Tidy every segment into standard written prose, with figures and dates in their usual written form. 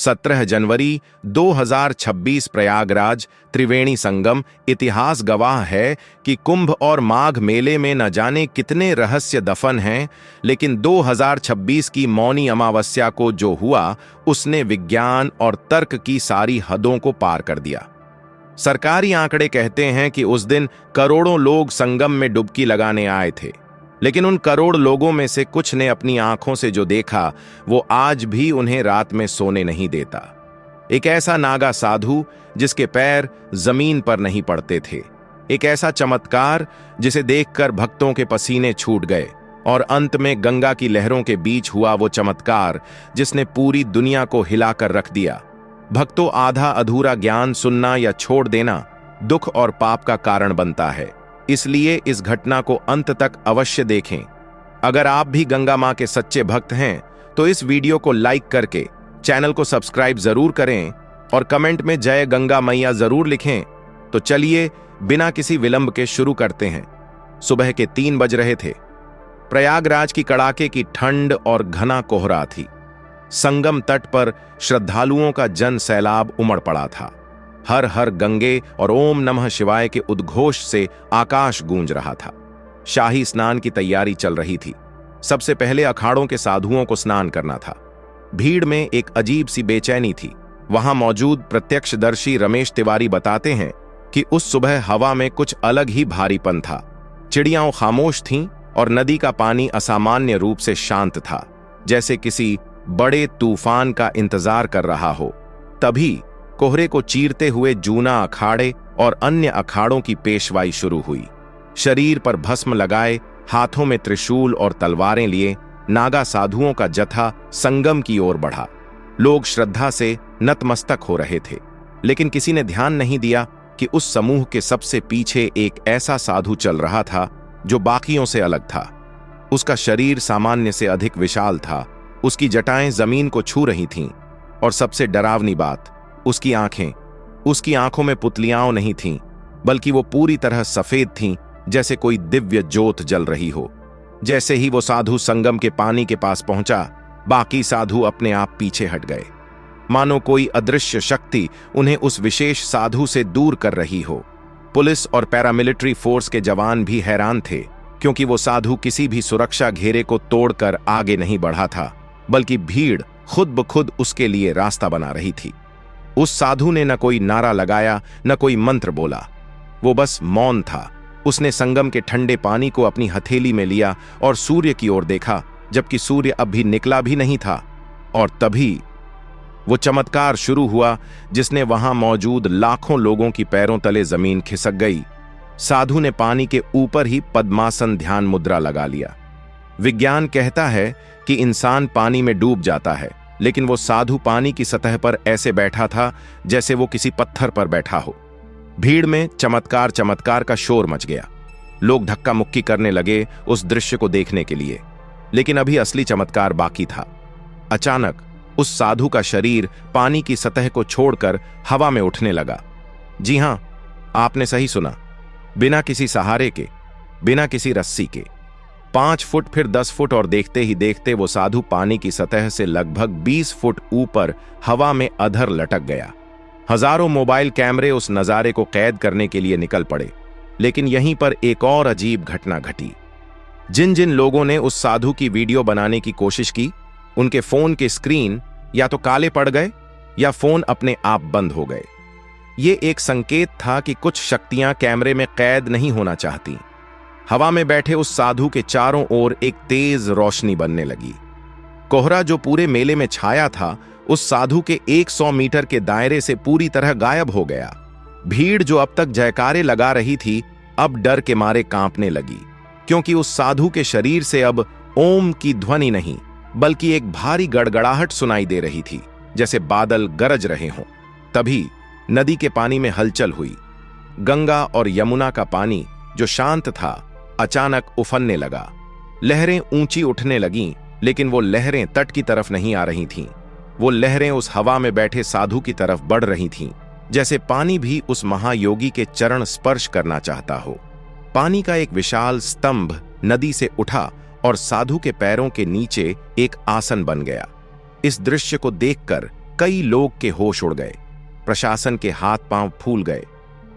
17 जनवरी 2026 प्रयागराज त्रिवेणी संगम। इतिहास गवाह है कि कुंभ और माघ मेले में न जाने कितने रहस्य दफन हैं, लेकिन 2026 की मौनी अमावस्या को जो हुआ उसने विज्ञान और तर्क की सारी हदों को पार कर दिया। सरकारी आंकड़े कहते हैं कि उस दिन करोड़ों लोग संगम में डुबकी लगाने आए थे, लेकिन उन करोड़ लोगों में से कुछ ने अपनी आंखों से जो देखा वो आज भी उन्हें रात में सोने नहीं देता। एक ऐसा नागा साधु जिसके पैर जमीन पर नहीं पड़ते थे, एक ऐसा चमत्कार जिसे देखकर भक्तों के पसीने छूट गए, और अंत में गंगा की लहरों के बीच हुआ वो चमत्कार जिसने पूरी दुनिया को हिलाकर रख दिया। भक्तों, आधा अधूरा ज्ञान सुनना या छोड़ देना दुख और पाप का कारण बनता है, इसलिए इस घटना को अंत तक अवश्य देखें। अगर आप भी गंगा मां के सच्चे भक्त हैं तो इस वीडियो को लाइक करके चैनल को सब्सक्राइब जरूर करें और कमेंट में जय गंगा मैया जरूर लिखें। तो चलिए बिना किसी विलंब के शुरू करते हैं। सुबह के 3 बज रहे थे। प्रयागराज की कड़ाके की ठंड और घना कोहरा थी। संगम तट पर श्रद्धालुओं का जन सैलाब उमड़ पड़ा था। हर हर गंगे और ओम नमः शिवाय के उद्घोष से आकाश गूंज रहा था। शाही स्नान की तैयारी चल रही थी। सबसे पहले अखाड़ों के साधुओं को स्नान करना था। भीड़ में एक अजीब सी बेचैनी थी। वहां मौजूद प्रत्यक्षदर्शी रमेश तिवारी बताते हैं कि उस सुबह हवा में कुछ अलग ही भारीपन था। चिड़ियां खामोश थीं और नदी का पानी असामान्य रूप से शांत था, जैसे किसी बड़े तूफान का इंतजार कर रहा हो। तभी कोहरे को चीरते हुए जूना अखाड़े और अन्य अखाड़ों की पेशवाई शुरू हुई। शरीर पर भस्म लगाए, हाथों में त्रिशूल और तलवारें लिए नागा साधुओं का जत्था संगम की ओर बढ़ा। लोग श्रद्धा से नतमस्तक हो रहे थे, लेकिन किसी ने ध्यान नहीं दिया कि उस समूह के सबसे पीछे एक ऐसा साधु चल रहा था जो बाकियों से अलग था। उसका शरीर सामान्य से अधिक विशाल था, उसकी जटाएं जमीन को छू रही थीं, और सबसे डरावनी बात, उसकी आंखों में पुतलियां नहीं थीं, बल्कि वो पूरी तरह सफेद थीं, जैसे कोई दिव्य ज्योत जल रही हो। जैसे ही वो साधु संगम के पानी के पास पहुंचा, बाकी साधु अपने आप पीछे हट गए, मानो कोई अदृश्य शक्ति उन्हें उस विशेष साधु से दूर कर रही हो। पुलिस और पैरामिलिट्री फोर्स के जवान भी हैरान थे, क्योंकि वो साधु किसी भी सुरक्षा घेरे को तोड़कर आगे नहीं बढ़ा था, बल्कि भीड़ खुद ब खुद उसके लिए रास्ता बना रही थी। उस साधु ने न कोई नारा लगाया, न कोई मंत्र बोला। वो बस मौन था। उसने संगम के ठंडे पानी को अपनी हथेली में लिया और सूर्य की ओर देखा, जबकि सूर्य अब भी निकला भी नहीं था। और तभी वो चमत्कार शुरू हुआ जिसने वहां मौजूद लाखों लोगों की पैरों तले जमीन खिसक गई। साधु ने पानी के ऊपर ही पद्मासन ध्यान मुद्रा लगा लिया। विज्ञान कहता है कि इंसान पानी में डूब जाता है, लेकिन वो साधु पानी की सतह पर ऐसे बैठा था जैसे वो किसी पत्थर पर बैठा हो। भीड़ में चमत्कार चमत्कार का शोर मच गया। लोग धक्का मुक्की करने लगे उस दृश्य को देखने के लिए, लेकिन अभी असली चमत्कार बाकी था। अचानक उस साधु का शरीर पानी की सतह को छोड़कर हवा में उठने लगा। जी हां, आपने सही सुना, बिना किसी सहारे के, बिना किसी रस्सी के। 5 फुट, फिर 10 फुट, और देखते ही देखते वो साधु पानी की सतह से लगभग 20 फुट ऊपर हवा में अधर लटक गया। हजारों मोबाइल कैमरे उस नजारे को कैद करने के लिए निकल पड़े, लेकिन यहीं पर एक और अजीब घटना घटी। जिन जिन लोगों ने उस साधु की वीडियो बनाने की कोशिश की, उनके फोन के स्क्रीन या तो काले पड़ गए या फोन अपने आप बंद हो गए। ये एक संकेत था कि कुछ शक्तियां कैमरे में कैद नहीं होना चाहती। हवा में बैठे उस साधु के चारों ओर एक तेज रोशनी बनने लगी। कोहरा जो पूरे मेले में छाया था, उस साधु के 100 मीटर के दायरे से पूरी तरह गायब हो गया। भीड़ जो अब तक जयकारे लगा रही थी, अब डर के मारे कांपने लगी, क्योंकि उस साधु के शरीर से अब ओम की ध्वनि नहीं, बल्कि एक भारी गड़गड़ाहट सुनाई दे रही थी, जैसे बादल गरज रहे हों। तभी नदी के पानी में हलचल हुई। गंगा और यमुना का पानी जो शांत था, अचानक उफनने लगा। लहरें ऊंची उठने लगीं, लेकिन वो लहरें तट की तरफ नहीं आ रही थीं। वो लहरें उस हवा में बैठे साधु की तरफ बढ़ रही थीं, जैसे पानी भी उस महायोगी के चरण स्पर्श करना चाहता हो। पानी का एक विशाल स्तंभ नदी से उठा और साधु के पैरों के नीचे एक आसन बन गया। इस दृश्य को देखकर कई लोग के होश उड़ गए। प्रशासन के हाथ पांव फूल गए।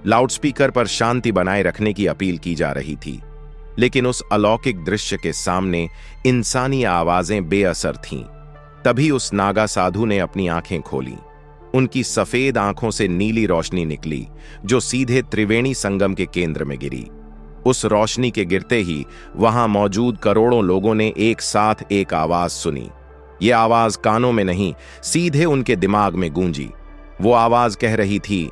लाउडस्पीकर पर शांति बनाए रखने की अपील की जा रही थी, लेकिन उस अलौकिक दृश्य के सामने इंसानी आवाजें बेअसर थीं। तभी उस नागा साधु ने अपनी आंखें खोलीं। उनकी सफेद आंखों से नीली रोशनी निकली, जो सीधे त्रिवेणी संगम के केंद्र में गिरी। उस रोशनी के गिरते ही वहां मौजूद करोड़ों लोगों ने एक साथ एक आवाज सुनी। यह आवाज कानों में नहीं, सीधे उनके दिमाग में गूंजी। वो आवाज कह रही थी,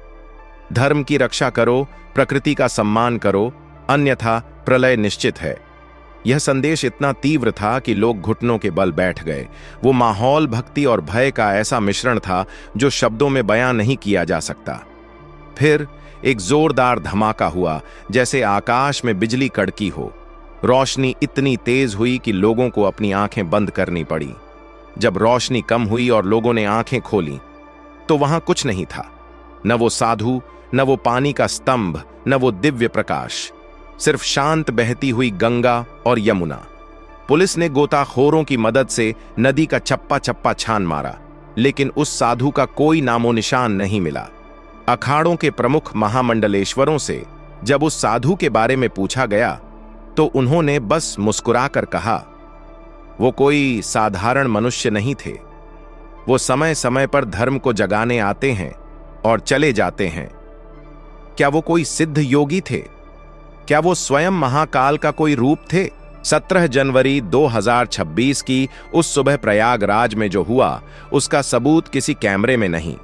धर्म की रक्षा करो, प्रकृति का सम्मान करो, अन्यथा प्रलय निश्चित है। यह संदेश इतना तीव्र था कि लोग घुटनों के बल बैठ गए। वो माहौल भक्ति और भय का ऐसा मिश्रण था जो शब्दों में बयां नहीं किया जा सकता। फिर एक जोरदार धमाका हुआ, जैसे आकाश में बिजली कड़की हो। रोशनी इतनी तेज हुई कि लोगों को अपनी आंखें बंद करनी पड़ी। जब रोशनी कम हुई और लोगों ने आंखें खोलीं, तो वहां कुछ नहीं था। न वो साधु, न वो पानी का स्तंभ, न वो दिव्य प्रकाश, सिर्फ शांत बहती हुई गंगा और यमुना। पुलिस ने गोताखोरों की मदद से नदी का चप्पा चप्पा छान मारा, लेकिन उस साधु का कोई नामो निशान नहीं मिला। अखाड़ों के प्रमुख महामंडलेश्वरों से जब उस साधु के बारे में पूछा गया, तो उन्होंने बस मुस्कुराकर कहा, वो कोई साधारण मनुष्य नहीं थे। वो समय समय पर धर्म को जगाने आते हैं और चले जाते हैं। क्या वो कोई सिद्ध योगी थे? क्या वो स्वयं महाकाल का कोई रूप थे? 17 जनवरी 2026 की उस सुबह प्रयागराज में जो हुआ, उसका सबूत किसी कैमरे में नहीं,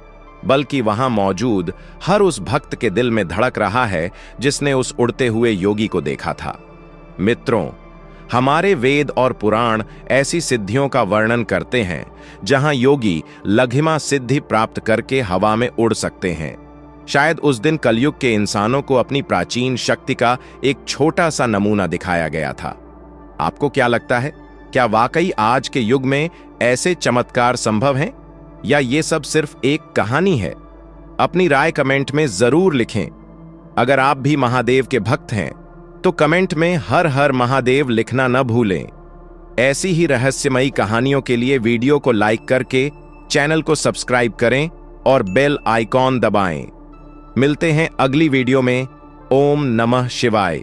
बल्कि वहां मौजूद हर उस भक्त के दिल में धड़क रहा है जिसने उस उड़ते हुए योगी को देखा था। मित्रों, हमारे वेद और पुराण ऐसी सिद्धियों का वर्णन करते हैं जहां योगी लघिमा सिद्धि प्राप्त करके हवा में उड़ सकते हैं। शायद उस दिन कलयुग के इंसानों को अपनी प्राचीन शक्ति का एक छोटा सा नमूना दिखाया गया था। आपको क्या लगता है, क्या वाकई आज के युग में ऐसे चमत्कार संभव हैं, या ये सब सिर्फ एक कहानी है? अपनी राय कमेंट में जरूर लिखें। अगर आप भी महादेव के भक्त हैं तो कमेंट में हर हर महादेव लिखना न भूलें। ऐसी ही रहस्यमयी कहानियों के लिए वीडियो को लाइक करके चैनल को सब्सक्राइब करें और बेल आइकॉन दबाएं। मिलते हैं अगली वीडियो में। ओम नमः शिवाय।